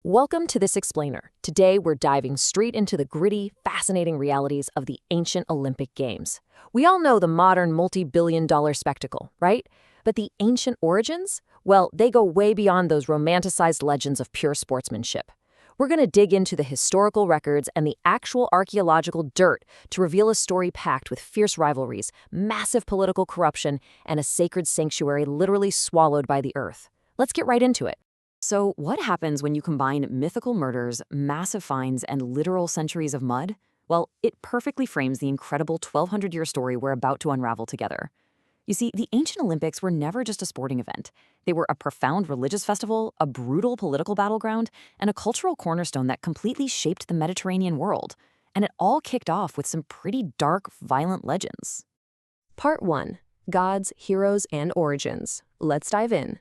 Welcome to This Explainer. Today, we're diving straight into the gritty, fascinating realities of the ancient Olympic Games. We all know the modern multi-billion-dollar spectacle, right? But the ancient origins? Well, they go way beyond those romanticized legends of pure sportsmanship. We're going to dig into the historical records and the actual archaeological dirt to reveal a story packed with fierce rivalries, massive political corruption, and a sacred sanctuary literally swallowed by the earth. Let's get right into it. So, what happens when you combine mythical murders, massive finds, and literal centuries of mud? Well, it perfectly frames the incredible 1,200-year story we're about to unravel together. You see, the ancient Olympics were never just a sporting event. They were a profound religious festival, a brutal political battleground, and a cultural cornerstone that completely shaped the Mediterranean world. And it all kicked off with some pretty dark, violent legends. Part 1. Gods, Heroes, and Origins. Let's dive in.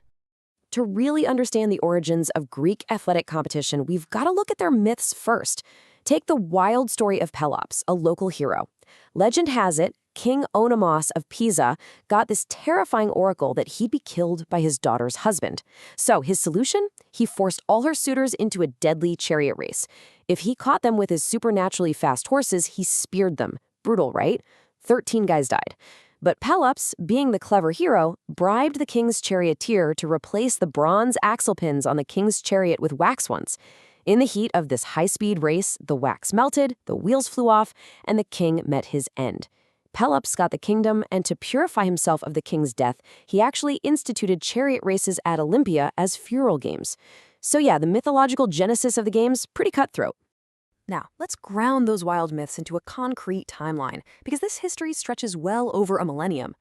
To really understand the origins of Greek athletic competition, we've got to look at their myths first. Take the wild story of Pelops, a local hero. Legend has it, King Oenomaus of Pisa got this terrifying oracle that he'd be killed by his daughter's husband. So his solution? He forced all her suitors into a deadly chariot race. If he caught them with his supernaturally fast horses, he speared them. Brutal, right? 13 guys died. But Pelops, being the clever hero, bribed the king's charioteer to replace the bronze axle pins on the king's chariot with wax ones. In the heat of this high-speed race, the wax melted, the wheels flew off, and the king met his end. Pelops got the kingdom, and to purify himself of the king's death, he actually instituted chariot races at Olympia as funeral games. So yeah, the mythological genesis of the games, pretty cutthroat. Now, let's ground those wild myths into a concrete timeline, because this history stretches well over a millennium.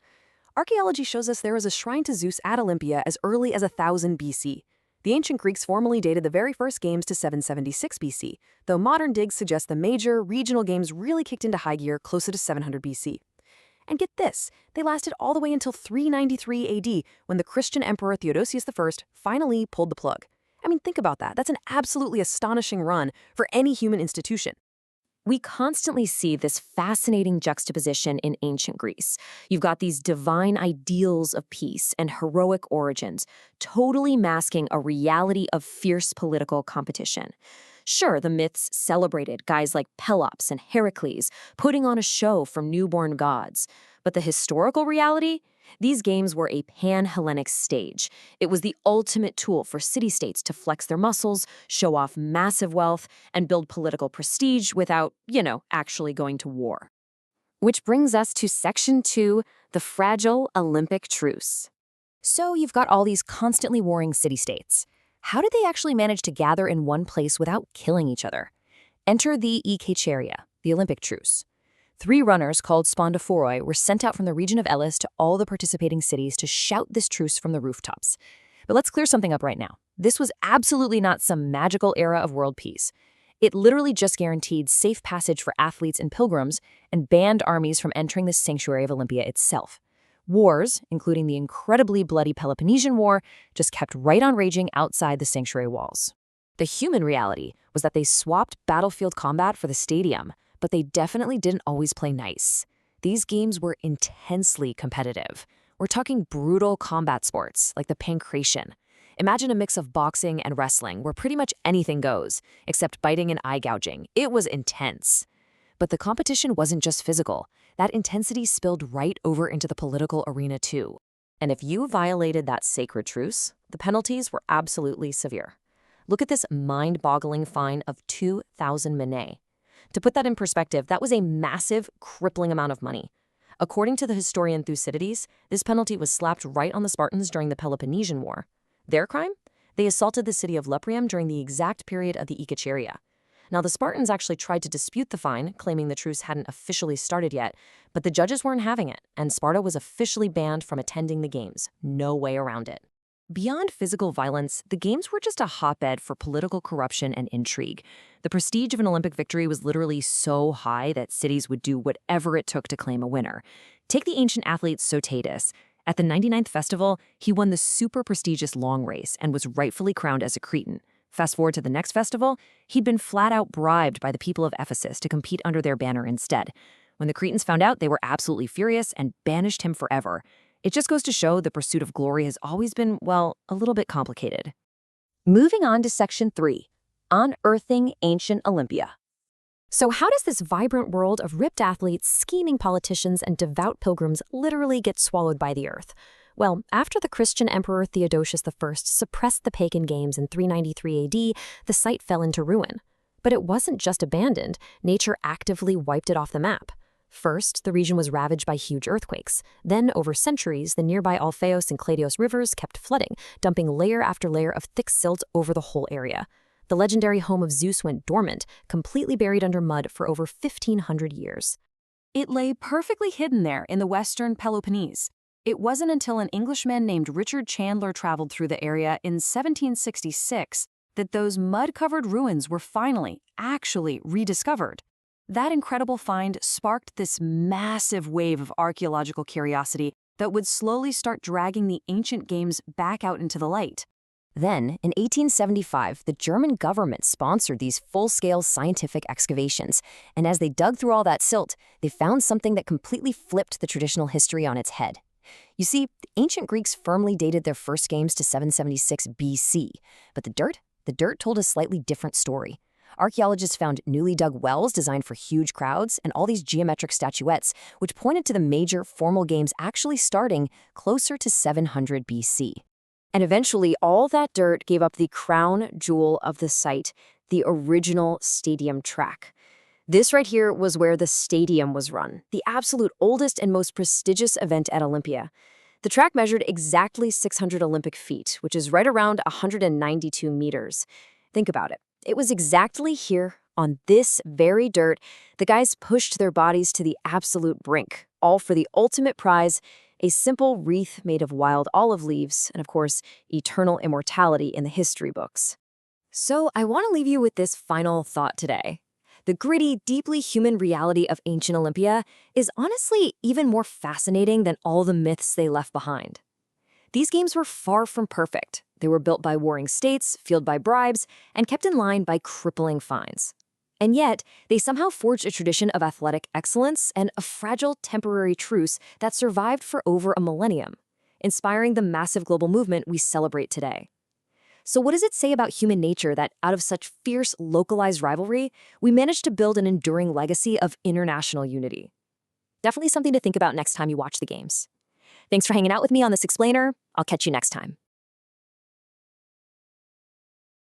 Archaeology shows us there was a shrine to Zeus at Olympia as early as 1000 BC. The ancient Greeks formally dated the very first games to 776 BC, though modern digs suggest the major, regional games really kicked into high gear closer to 700 BC. And get this, they lasted all the way until 393 AD, when the Christian emperor Theodosius I finally pulled the plug. I mean, think about that. That's an absolutely astonishing run for any human institution. We constantly see this fascinating juxtaposition in ancient Greece. You've got these divine ideals of peace and heroic origins, totally masking a reality of fierce political competition. Sure, the myths celebrated guys like Pelops and Heracles, putting on a show from newborn gods. But the historical reality? These games were a pan-Hellenic stage. It was the ultimate tool for city-states to flex their muscles, show off massive wealth, and build political prestige without, actually going to war. Which brings us to Section 2, the fragile Olympic truce. So you've got all these constantly warring city-states. How did they actually manage to gather in one place without killing each other? Enter the Ikecharia, the Olympic truce. 3 runners called spondophoroi were sent out from the region of Elis to all the participating cities to shout this truce from the rooftops. But let's clear something up right now. This was absolutely not some magical era of world peace. It literally just guaranteed safe passage for athletes and pilgrims and banned armies from entering the sanctuary of Olympia itself. Wars, including the incredibly bloody Peloponnesian War, just kept right on raging outside the sanctuary walls. The human reality was that they swapped battlefield combat for the stadium, but they definitely didn't always play nice. These games were intensely competitive. We're talking brutal combat sports, like the pankration. Imagine a mix of boxing and wrestling, where pretty much anything goes, except biting and eye gouging. It was intense. But the competition wasn't just physical. That intensity spilled right over into the political arena too. And if you violated that sacred truce, the penalties were absolutely severe. Look at this mind-boggling fine of 2,000 minae. To put that in perspective, that was a massive, crippling amount of money. According to the historian Thucydides, this penalty was slapped right on the Spartans during the Peloponnesian War. Their crime? They assaulted the city of Lepreum during the exact period of the Ikecharia. Now, the Spartans actually tried to dispute the fine, claiming the truce hadn't officially started yet, but the judges weren't having it, and Sparta was officially banned from attending the games. No way around it. Beyond physical violence, the games were just a hotbed for political corruption and intrigue. The prestige of an Olympic victory was literally so high that cities would do whatever it took to claim a winner. Take the ancient athlete Sotatus. At the 99th festival, he won the super prestigious long race and was rightfully crowned as a Cretan. Fast forward to the next festival, he'd been flat out bribed by the people of Ephesus to compete under their banner instead. When the Cretans found out, they were absolutely furious and banished him forever. It just goes to show the pursuit of glory has always been, well, a little bit complicated. Moving on to Section 3, Unearthing Ancient Olympia. So how does this vibrant world of ripped athletes, scheming politicians, and devout pilgrims literally get swallowed by the earth? Well, after the Christian Emperor Theodosius I suppressed the pagan games in 393 AD, the site fell into ruin. But it wasn't just abandoned, nature actively wiped it off the map. First, the region was ravaged by huge earthquakes. Then, over centuries, the nearby Alpheus and Cladios rivers kept flooding, dumping layer after layer of thick silt over the whole area. The legendary home of Zeus went dormant, completely buried under mud for over 1,500 years. It lay perfectly hidden there in the western Peloponnese. It wasn't until an Englishman named Richard Chandler traveled through the area in 1766 that those mud-covered ruins were finally, actually rediscovered. That incredible find sparked this massive wave of archaeological curiosity that would slowly start dragging the ancient games back out into the light. Then, in 1875, the German government sponsored these full-scale scientific excavations, and as they dug through all that silt, they found something that completely flipped the traditional history on its head. You see, the ancient Greeks firmly dated their first games to 776 BC, but the dirt told a slightly different story. Archaeologists found newly dug wells designed for huge crowds and all these geometric statuettes, which pointed to the major formal games actually starting closer to 700 BC. And eventually, all that dirt gave up the crown jewel of the site, the original stadium track. This right here was where the stadium was run, the absolute oldest and most prestigious event at Olympia. The track measured exactly 600 Olympic feet, which is right around 192 meters. Think about it. It was exactly here, on this very dirt, the guys pushed their bodies to the absolute brink, all for the ultimate prize, a simple wreath made of wild olive leaves, and of course, eternal immortality in the history books. So I want to leave you with this final thought today. The gritty, deeply human reality of ancient Olympia is honestly even more fascinating than all the myths they left behind. These games were far from perfect. They were built by warring states, fueled by bribes, and kept in line by crippling fines. And yet, they somehow forged a tradition of athletic excellence and a fragile temporary truce that survived for over a millennium, inspiring the massive global movement we celebrate today. So what does it say about human nature that out of such fierce, localized rivalry, we managed to build an enduring legacy of international unity? Definitely something to think about next time you watch the games. Thanks for hanging out with me on this explainer. I'll catch you next time.